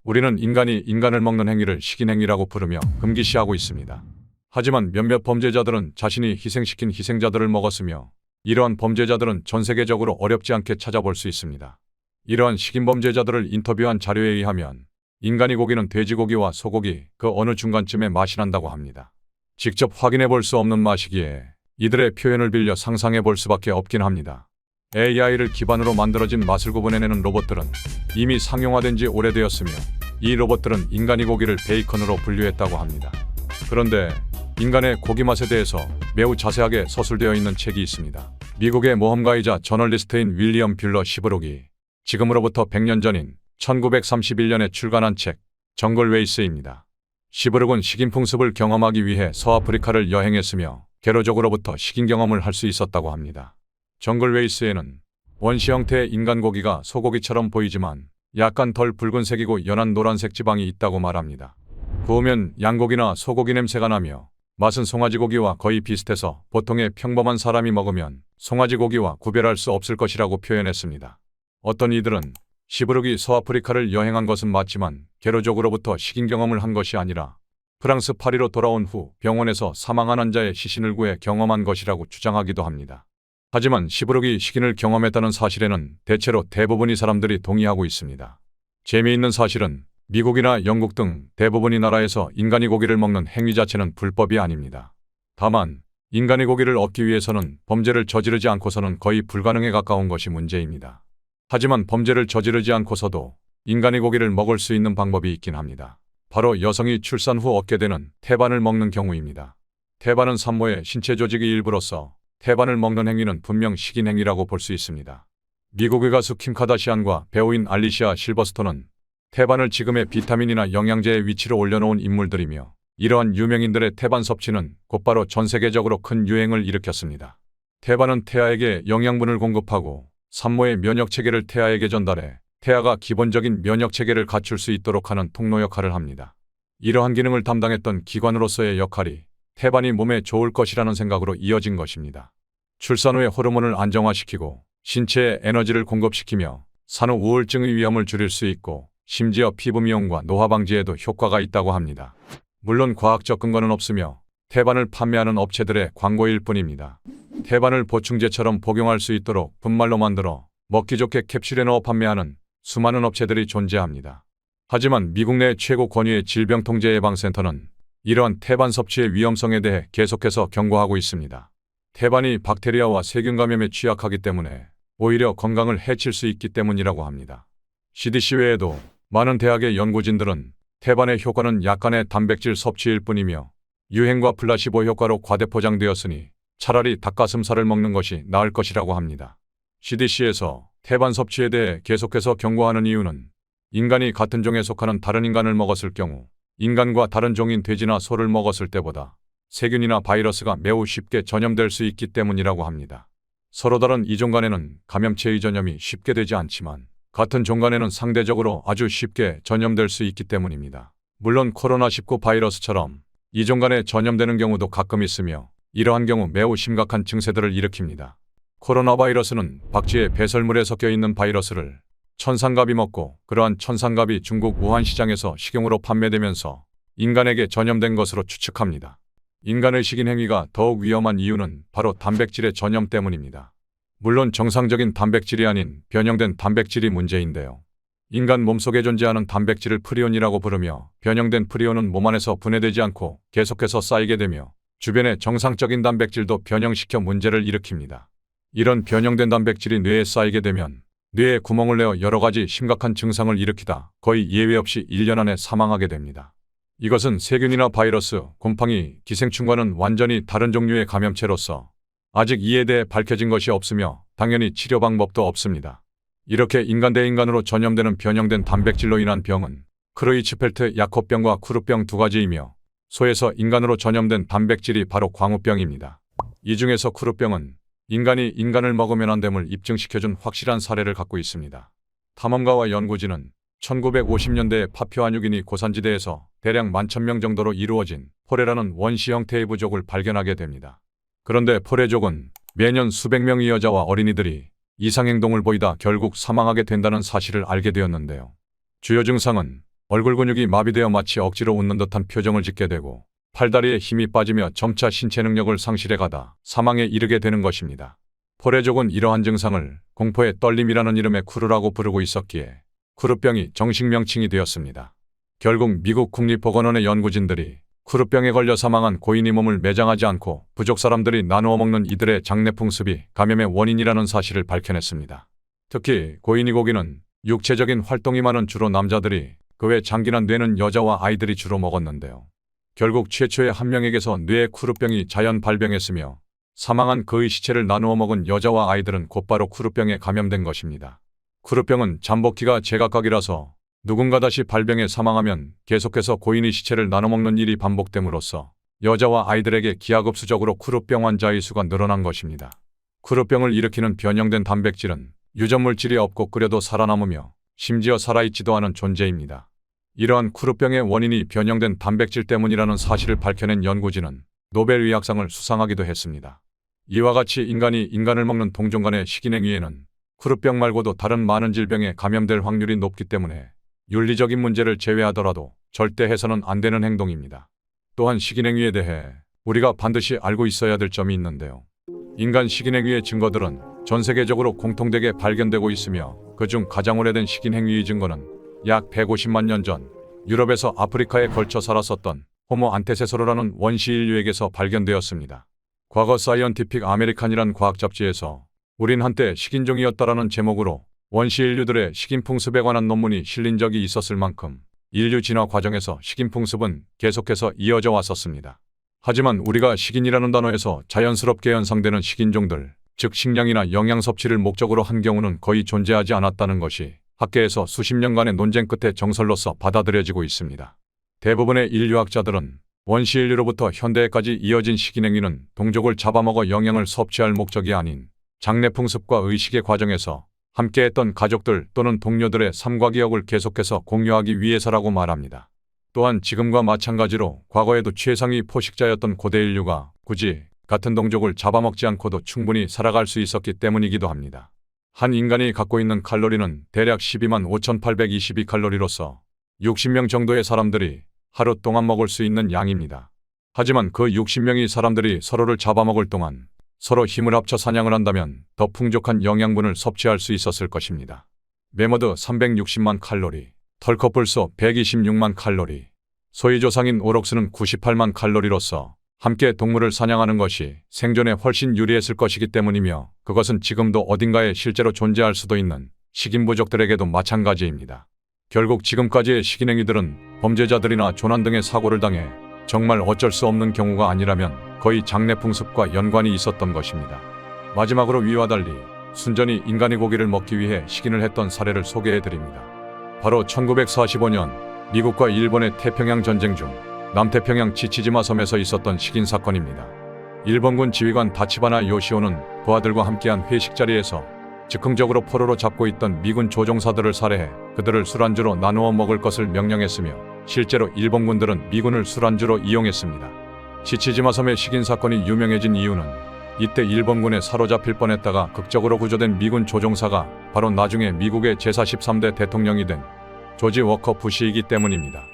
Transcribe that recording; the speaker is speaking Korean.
우리는 인간이 인간을 먹는 행위를 식인행위라고 부르며 금기시하고 있습니다. 하지만 몇몇 범죄자들은 자신이 희생시킨 희생자들을 먹었으며 이러한 범죄자들은 전 세계적으로 어렵지 않게 찾아볼 수 있습니다. 이러한 식인범죄자들을 인터뷰한 자료에 의하면 인간이 고기는 돼지고기와 소고기 그 어느 중간쯤의 맛이 난다고 합니다. 직접 확인해 볼 수 없는 맛이기에 이들의 표현을 빌려 상상해 볼 수밖에 없긴 합니다. AI를 기반으로 만들어진 맛을 구분해내는 로봇들은 이미 상용화된 지 오래되었으며 이 로봇들은 인간이 고기를 베이컨으로 분류했다고 합니다. 그런데 인간의 고기 맛에 대해서 매우 자세하게 서술되어 있는 책이 있습니다. 미국의 모험가이자 저널리스트인 윌리엄 뷰러 시브록이 지금으로부터 100년 전인 1931년에 출간한 책 정글 웨이스입니다. 시브록은 식인 풍습을 경험하기 위해 서아프리카를 여행했으며 개로족으로부터 식인 경험을 할 수 있었다고 합니다. 정글 웨이스에는 원시 형태의 인간 고기가 소고기처럼 보이지만 약간 덜 붉은색이고 연한 노란색 지방이 있다고 말합니다. 구우면 양고기나 소고기 냄새가 나며 맛은 송아지 고기와 거의 비슷해서 보통의 평범한 사람이 먹으면 송아지 고기와 구별할 수 없을 것이라고 표현했습니다. 어떤 이들은 시브록이 서아프리카를 여행한 것은 맞지만 개로족으로부터 식인 경험을 한 것이 아니라 프랑스 파리로 돌아온 후 병원에서 사망한 환자의 시신을 구해 경험한 것이라고 주장하기도 합니다. 하지만 시브록이 식인을 경험했다는 사실에는 대체로 대부분의 사람들이 동의하고 있습니다. 재미있는 사실은 미국이나 영국 등 대부분의 나라에서 인간이 고기를 먹는 행위 자체는 불법이 아닙니다. 다만 인간의 고기를 얻기 위해서는 범죄를 저지르지 않고서는 거의 불가능에 가까운 것이 문제입니다. 하지만 범죄를 저지르지 않고서도 인간의 고기를 먹을 수 있는 방법이 있긴 합니다. 바로 여성이 출산 후 얻게 되는 태반을 먹는 경우입니다. 태반은 산모의 신체 조직의 일부로서 태반을 먹는 행위는 분명 식인 행위라고 볼 수 있습니다. 미국의 가수 킴 카다시안과 배우인 알리시아 실버스톤은 태반을 지금의 비타민이나 영양제의 위치로 올려놓은 인물들이며 이러한 유명인들의 태반 섭취는 곧바로 전 세계적으로 큰 유행을 일으켰습니다. 태반은 태아에게 영양분을 공급하고 산모의 면역체계를 태아에게 전달해 태아가 기본적인 면역체계를 갖출 수 있도록 하는 통로 역할을 합니다. 이러한 기능을 담당했던 기관으로서의 역할이 태반이 몸에 좋을 것이라는 생각으로 이어진 것입니다. 출산 후에 호르몬을 안정화시키고 신체에 에너지를 공급시키며 산후 우울증의 위험을 줄일 수 있고 심지어 피부 미용과 노화 방지에도 효과가 있다고 합니다. 물론 과학적 근거는 없으며 태반을 판매하는 업체들의 광고일 뿐입니다. 태반을 보충제처럼 복용할 수 있도록 분말로 만들어 먹기 좋게 캡슐에 넣어 판매하는 수많은 업체들이 존재합니다. 하지만 미국 내 최고 권위의 질병통제예방센터는 이러한 태반 섭취의 위험성에 대해 계속해서 경고하고 있습니다. 태반이 박테리아와 세균 감염에 취약하기 때문에 오히려 건강을 해칠 수 있기 때문이라고 합니다. CDC 외에도 많은 대학의 연구진들은 태반의 효과는 약간의 단백질 섭취일 뿐이며 유행과 플라시보 효과로 과대포장되었으니 차라리 닭가슴살을 먹는 것이 나을 것이라고 합니다. CDC에서 태반 섭취에 대해 계속해서 경고하는 이유는 인간이 같은 종에 속하는 다른 인간을 먹었을 경우 인간과 다른 종인 돼지나 소를 먹었을 때보다 세균이나 바이러스가 매우 쉽게 전염될 수 있기 때문이라고 합니다. 서로 다른 이종 간에는 감염체의 전염이 쉽게 되지 않지만 같은 종 간에는 상대적으로 아주 쉽게 전염될 수 있기 때문입니다. 물론 코로나19 바이러스처럼 이종 간에 전염되는 경우도 가끔 있으며 이러한 경우 매우 심각한 증세들을 일으킵니다. 코로나 바이러스는 박쥐의 배설물에 섞여 있는 바이러스를 천상갑이 먹고 그러한 천상갑이 중국 우한 시장에서 식용으로 판매되면서 인간에게 전염된 것으로 추측합니다. 인간의 식인 행위가 더욱 위험한 이유는 바로 단백질의 전염 때문입니다. 물론 정상적인 단백질이 아닌 변형된 단백질이 문제인데요. 인간 몸속에 존재하는 단백질을 프리온이라고 부르며 변형된 프리온은 몸 안에서 분해되지 않고 계속해서 쌓이게 되며 주변의 정상적인 단백질도 변형시켜 문제를 일으킵니다. 이런 변형된 단백질이 뇌에 쌓이게 되면 뇌에 구멍을 내어 여러 가지 심각한 증상을 일으키다 거의 예외 없이 1년 안에 사망하게 됩니다. 이것은 세균이나 바이러스, 곰팡이, 기생충과는 완전히 다른 종류의 감염체로서 아직 이에 대해 밝혀진 것이 없으며 당연히 치료 방법도 없습니다. 이렇게 인간 대 인간으로 전염되는 변형된 단백질로 인한 병은 크로이츠펠트 야코병과 쿠르병 두 가지이며 소에서 인간으로 전염된 단백질이 바로 광우병입니다. 이 중에서 쿠르병은 인간이 인간을 먹으면 안 됨을 입증시켜준 확실한 사례를 갖고 있습니다. 탐험가와 연구진은 1950년대에 파푸아뉴기니 고산지대에서 대략 11,000명 정도로 이루어진 포레라는 원시 형태의 부족을 발견하게 됩니다. 그런데 포레족은 매년 수백 명의 여자와 어린이들이 이상행동을 보이다 결국 사망하게 된다는 사실을 알게 되었는데요. 주요 증상은 얼굴 근육이 마비되어 마치 억지로 웃는 듯한 표정을 짓게 되고 팔다리에 힘이 빠지며 점차 신체 능력을 상실해 가다 사망에 이르게 되는 것입니다. 포레족은 이러한 증상을 공포의 떨림이라는 이름의 쿠르라고 부르고 있었기에 쿠르병이 정식 명칭이 되었습니다. 결국 미국 국립보건원의 연구진들이 쿠르병에 걸려 사망한 고인이 몸을 매장하지 않고 부족 사람들이 나누어 먹는 이들의 장내풍습이 감염의 원인이라는 사실을 밝혀냈습니다. 특히 고인이 고기는 육체적인 활동이 많은 주로 남자들이 그 외 장기나 뇌는 여자와 아이들이 주로 먹었는데요. 결국 최초의 한 명에게서 뇌의 쿠르병이 자연 발병했으며 사망한 그의 시체를 나누어 먹은 여자와 아이들은 곧바로 쿠르병에 감염된 것입니다. 쿠르병은 잠복기가 제각각이라서 누군가 다시 발병해 사망하면 계속해서 고인의 시체를 나눠 먹는 일이 반복됨으로써 여자와 아이들에게 기하급수적으로 쿠르병 환자의 수가 늘어난 것입니다. 쿠르병을 일으키는 변형된 단백질은 유전물질이 없고 끓여도 살아남으며 심지어 살아있지도 않은 존재입니다. 이러한 쿠르병의 원인이 변형된 단백질 때문이라는 사실을 밝혀낸 연구진은 노벨의학상을 수상하기도 했습니다. 이와 같이 인간이 인간을 먹는 동종간의 식인행위에는 쿠르병 말고도 다른 많은 질병에 감염될 확률이 높기 때문에 윤리적인 문제를 제외하더라도 절대 해서는 안 되는 행동입니다. 또한 식인행위에 대해 우리가 반드시 알고 있어야 될 점이 있는데요. 인간 식인행위의 증거들은 전 세계적으로 공통되게 발견되고 있으며 그중 가장 오래된 식인행위의 증거는 약 150만 년 전 유럽에서 아프리카에 걸쳐 살았었던 호모 안테세소르라는 원시 인류에게서 발견되었습니다. 과거 사이언티픽 아메리칸이란 과학 잡지에서 우린 한때 식인종이었다라는 제목으로 원시 인류들의 식인풍습에 관한 논문이 실린 적이 있었을 만큼 인류 진화 과정에서 식인풍습은 계속해서 이어져 왔었습니다. 하지만 우리가 식인이라는 단어에서 자연스럽게 연상되는 식인종들, 즉 식량이나 영양 섭취를 목적으로 한 경우는 거의 존재하지 않았다는 것이 학계에서 수십 년간의 논쟁 끝에 정설로서 받아들여지고 있습니다. 대부분의 인류학자들은 원시 인류로부터 현대에까지 이어진 식인행위는 동족을 잡아먹어 영양을 섭취할 목적이 아닌 장내풍습과 의식의 과정에서 함께했던 가족들 또는 동료들의 삶과 기억을 계속해서 공유하기 위해서라고 말합니다. 또한 지금과 마찬가지로 과거에도 최상위 포식자였던 고대 인류가 굳이 같은 동족을 잡아먹지 않고도 충분히 살아갈 수 있었기 때문이기도 합니다. 한 인간이 갖고 있는 칼로리는 대략 12만 5,822칼로리로서 60명 정도의 사람들이 하루 동안 먹을 수 있는 양입니다. 하지만 그 60명의 사람들이 서로를 잡아먹을 동안 서로 힘을 합쳐 사냥을 한다면 더 풍족한 영양분을 섭취할 수 있었을 것입니다. 매머드 360만 칼로리, 털커플소 126만 칼로리, 소희 조상인 오록스는 98만 칼로리로서 함께 동물을 사냥하는 것이 생존에 훨씬 유리했을 것이기 때문이며 그것은 지금도 어딘가에 실제로 존재할 수도 있는 식인부족들에게도 마찬가지입니다. 결국 지금까지의 식인행위들은 범죄자들이나 조난 등의 사고를 당해 정말 어쩔 수 없는 경우가 아니라면 거의 장내풍습과 연관이 있었던 것입니다. 마지막으로 위와 달리 순전히 인간이 고기를 먹기 위해 식인을 했던 사례를 소개해드립니다. 바로 1945년 미국과 일본의 태평양 전쟁 중 남태평양 치치지마 섬에서 있었던 식인 사건입니다. 일본군 지휘관 다치바나 요시오는 부하들과 함께한 회식 자리에서 즉흥적으로 포로로 잡고 있던 미군 조종사들을 살해해 그들을 술안주로 나누어 먹을 것을 명령했으며 실제로 일본군들은 미군을 술안주로 이용했습니다. 치치지마 섬의 식인 사건이 유명해진 이유는 이때 일본군에 사로잡힐 뻔했다가 극적으로 구조된 미군 조종사가 바로 나중에 미국의 제43대 대통령이 된 조지 워커 부시이기 때문입니다.